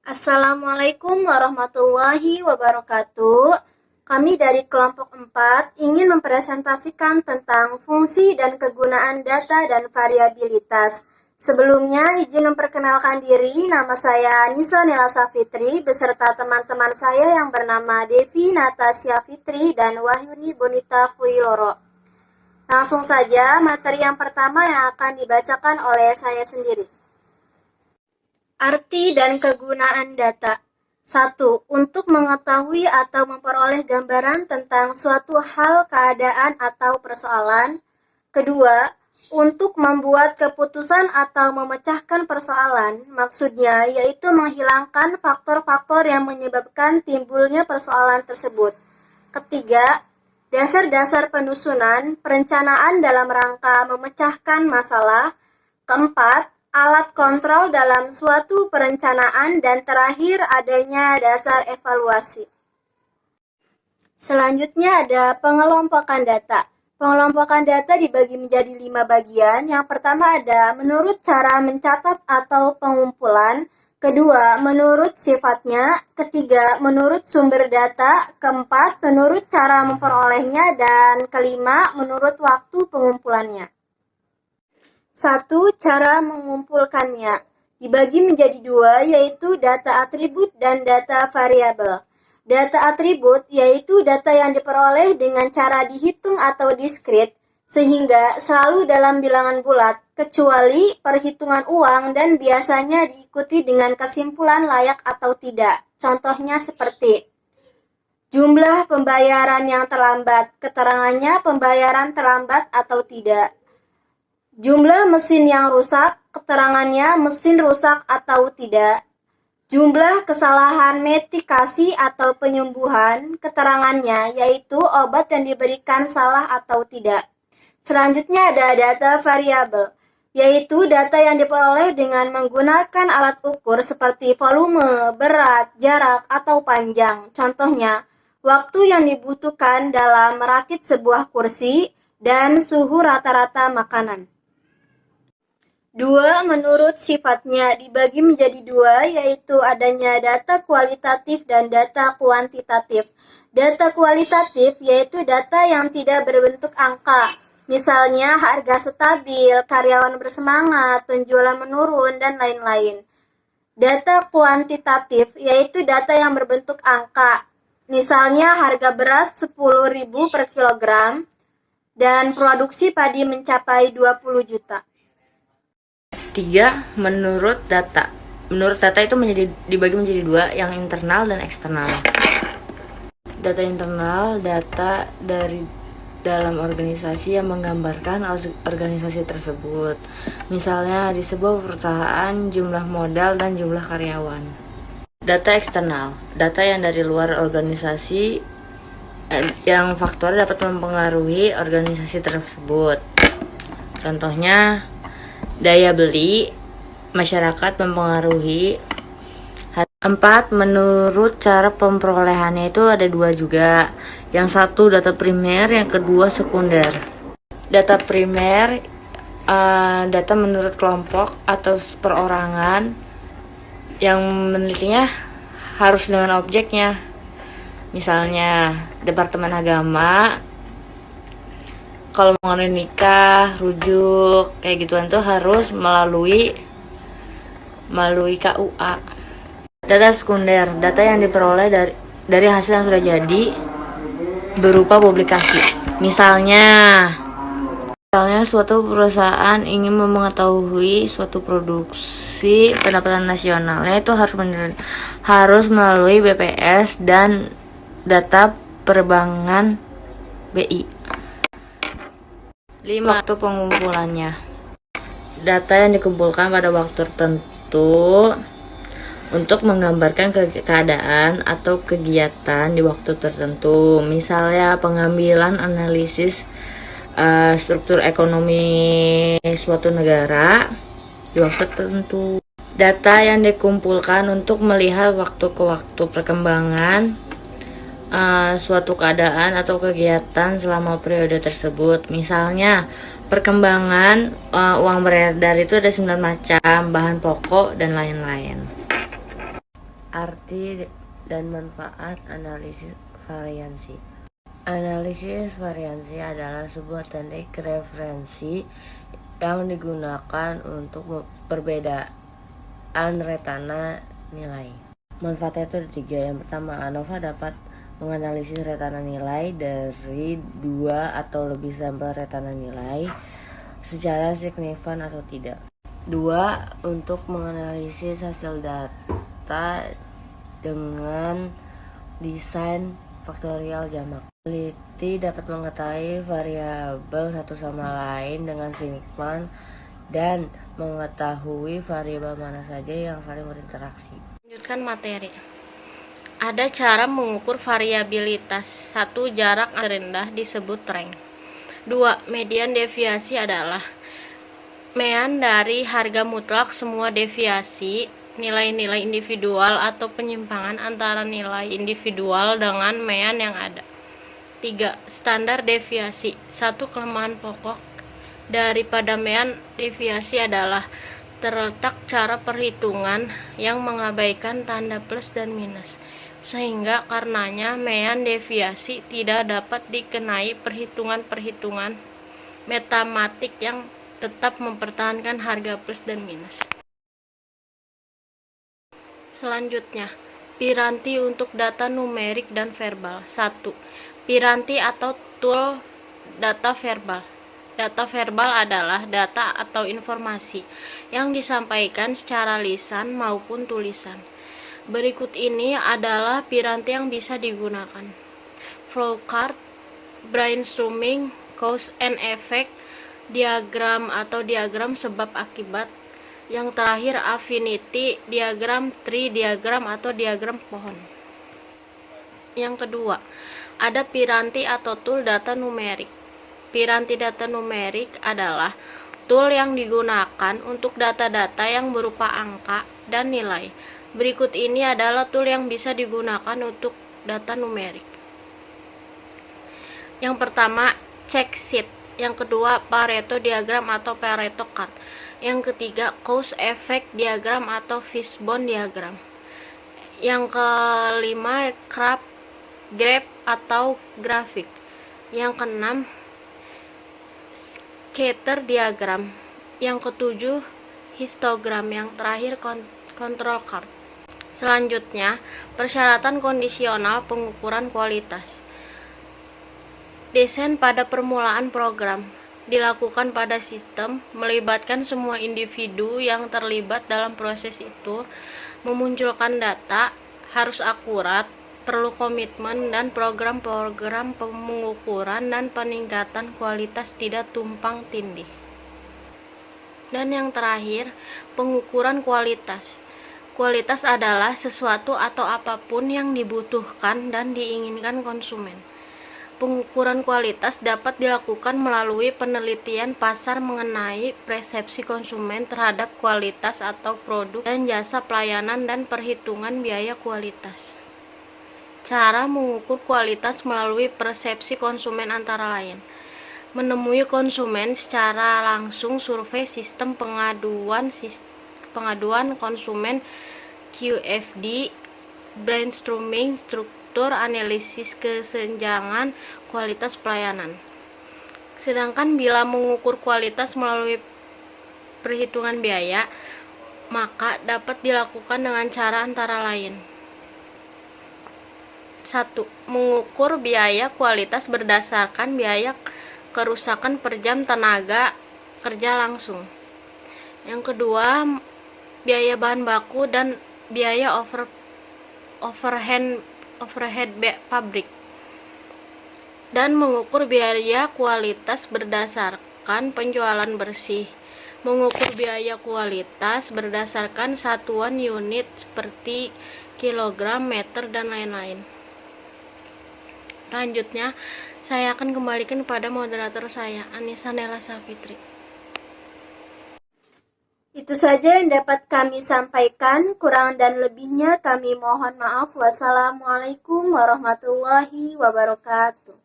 Assalamualaikum warahmatullahi wabarakatuh. Kami dari kelompok 4 ingin mempresentasikan tentang fungsi dan kegunaan data dan variabilitas. Sebelumnya, izin memperkenalkan diri. Nama saya Nisa Nila Safitri beserta teman-teman saya yang bernama Devi Natasha Fitri dan Wahyuni Bonita Fuiloro. Langsung saja, materi yang pertama yang akan dibacakan oleh saya sendiri. Arti dan kegunaan data. 1. Untuk mengetahui atau memperoleh gambaran tentang suatu hal, keadaan, atau persoalan. Kedua, untuk membuat keputusan atau memecahkan persoalan. Maksudnya yaitu menghilangkan faktor-faktor yang menyebabkan timbulnya persoalan tersebut. Ketiga, dasar-dasar penyusunan, perencanaan dalam rangka memecahkan masalah. Keempat, alat kontrol dalam suatu perencanaan, dan terakhir adanya dasar evaluasi. Selanjutnya ada pengelompokan data. Pengelompokan data dibagi menjadi 5 bagian. Yang pertama ada menurut cara mencatat atau pengumpulan. Kedua, menurut sifatnya. Ketiga, menurut sumber data. Keempat, menurut cara memperolehnya. Dan kelima, menurut waktu pengumpulannya. 1. Cara mengumpulkannya. Dibagi menjadi 2, yaitu data atribut dan data variabel. Data atribut yaitu data yang diperoleh dengan cara dihitung atau diskrit, sehingga selalu dalam bilangan bulat, kecuali perhitungan uang dan biasanya diikuti dengan kesimpulan layak atau tidak. Contohnya seperti jumlah pembayaran yang terlambat, keterangannya pembayaran terlambat atau tidak. Jumlah mesin yang rusak, keterangannya mesin rusak atau tidak. Jumlah kesalahan medikasi atau penyembuhan, keterangannya yaitu obat yang diberikan salah atau tidak. Selanjutnya ada data variabel, yaitu data yang diperoleh dengan menggunakan alat ukur seperti volume, berat, jarak, atau panjang. Contohnya, waktu yang dibutuhkan dalam merakit sebuah kursi dan suhu rata-rata makanan. 2. Menurut sifatnya dibagi menjadi 2, yaitu adanya data kualitatif dan data kuantitatif. Data kualitatif yaitu data yang tidak berbentuk angka, misalnya harga stabil, karyawan bersemangat, penjualan menurun, dan lain-lain. Data kuantitatif yaitu data yang berbentuk angka, misalnya harga beras 10.000 per kilogram dan produksi padi mencapai 20 juta. 3. Menurut data. Menurut data itu dibagi menjadi 2, yang internal dan eksternal. Data internal, data dari dalam organisasi yang menggambarkan organisasi tersebut. Misalnya di sebuah perusahaan, jumlah modal dan jumlah karyawan. Data eksternal, data yang dari luar organisasi yang faktornya dapat mempengaruhi organisasi tersebut. Contohnya, daya beli masyarakat mempengaruhi. 4. Menurut cara pemperolehannya itu ada 2 juga. Yang satu data primer, yang kedua sekunder. Data primer, data menurut kelompok atau perorangan yang menelitinya harus dengan objeknya. Misalnya Departemen Agama, kalau mau nikah, rujuk, kayak gituan tuh harus melalui KUA. Data sekunder, data yang diperoleh dari hasil yang sudah jadi berupa publikasi. Misalnya suatu perusahaan ingin mengetahui suatu produksi pendapatan nasionalnya itu harus melalui BPS dan data perbankan BI. 5. Waktu pengumpulannya. Data yang dikumpulkan pada waktu tertentu untuk menggambarkan keadaan atau kegiatan di waktu tertentu. Misalnya pengambilan analisis struktur ekonomi suatu negara di waktu tertentu. Data yang dikumpulkan untuk melihat waktu ke waktu perkembangan suatu keadaan atau kegiatan selama periode tersebut. Misalnya perkembangan uang beredar itu ada 9 macam, bahan pokok dan lain-lain. Arti dan manfaat analisis variansi. Analisis variansi adalah sebuah teknik referensi yang digunakan untuk perbedaan retana nilai. Manfaatnya itu ada 3. Yang pertama, ANOVA dapat menganalisis retana nilai dari 2 atau lebih sampel retana nilai secara signifan atau tidak. 2. Untuk menganalisis hasil data dengan desain faktorial jamak. Peneliti dapat mengetahui variabel satu sama lain dengan signifan dan mengetahui variabel mana saja yang saling berinteraksi. Lanjutkan materi. Ada cara mengukur variabilitas. 1. Jarak terendah disebut rank. 2. Median deviasi adalah mean dari harga mutlak semua deviasi, nilai-nilai individual atau penyimpangan antara nilai individual dengan mean yang ada. 3. Standar deviasi. 1. Kelemahan pokok daripada mean deviasi adalah terletak cara perhitungan yang mengabaikan tanda plus dan minus, sehingga karenanya mean deviasi tidak dapat dikenai perhitungan-perhitungan matematik yang tetap mempertahankan harga plus dan minus. Selanjutnya, piranti untuk data numerik dan verbal. 1. Piranti atau tool data verbal. Data verbal adalah data atau informasi yang disampaikan secara lisan maupun tulisan. Berikut ini adalah piranti yang bisa digunakan: flowchart, brainstorming, cause and effect, diagram atau diagram sebab akibat. Yang terakhir, affinity, diagram tree, diagram atau diagram pohon. Yang kedua, ada piranti atau tool data numerik. Piranti data numerik adalah tool yang digunakan untuk data-data yang berupa angka dan nilai. Berikut ini adalah tool yang bisa digunakan untuk data numerik. Yang pertama, check sheet. Yang kedua, Pareto diagram atau Pareto chart. Yang ketiga, cause effect diagram atau fishbone diagram. Yang kelima, graph atau grafik. Yang keenam, scatter diagram. Yang ketujuh, histogram. Yang terakhir, control chart. Selanjutnya, persyaratan kondisional pengukuran kualitas. Desain pada permulaan program dilakukan pada sistem, melibatkan semua individu yang terlibat dalam proses itu, memunculkan data, harus akurat, perlu komitmen, dan program-program pengukuran dan peningkatan kualitas tidak tumpang tindih. Dan yang terakhir, pengukuran kualitas. Kualitas adalah sesuatu atau apapun yang dibutuhkan dan diinginkan konsumen. Pengukuran kualitas dapat dilakukan melalui penelitian pasar mengenai persepsi konsumen terhadap kualitas atau produk dan jasa pelayanan dan perhitungan biaya kualitas. Cara mengukur kualitas melalui persepsi konsumen antara lain: menemui konsumen secara langsung, survei, sistem pengaduan konsumen QFD, brainstorming, struktur analisis kesenjangan kualitas pelayanan. Sedangkan bila mengukur kualitas melalui perhitungan biaya, maka dapat dilakukan dengan cara antara lain: 1. Mengukur biaya kualitas berdasarkan biaya kerusakan per jam tenaga kerja langsung. Yang kedua, biaya bahan baku dan biaya overhead pabrik. Dan mengukur biaya kualitas berdasarkan penjualan bersih. Mengukur biaya kualitas berdasarkan satuan unit seperti kilogram, meter, dan lain-lain. Selanjutnya, saya akan kembalikan kepada moderator saya, Anissa Nela Safitri. Itu saja yang dapat kami sampaikan. Kurang dan lebihnya kami mohon maaf. Wassalamualaikum warahmatullahi wabarakatuh.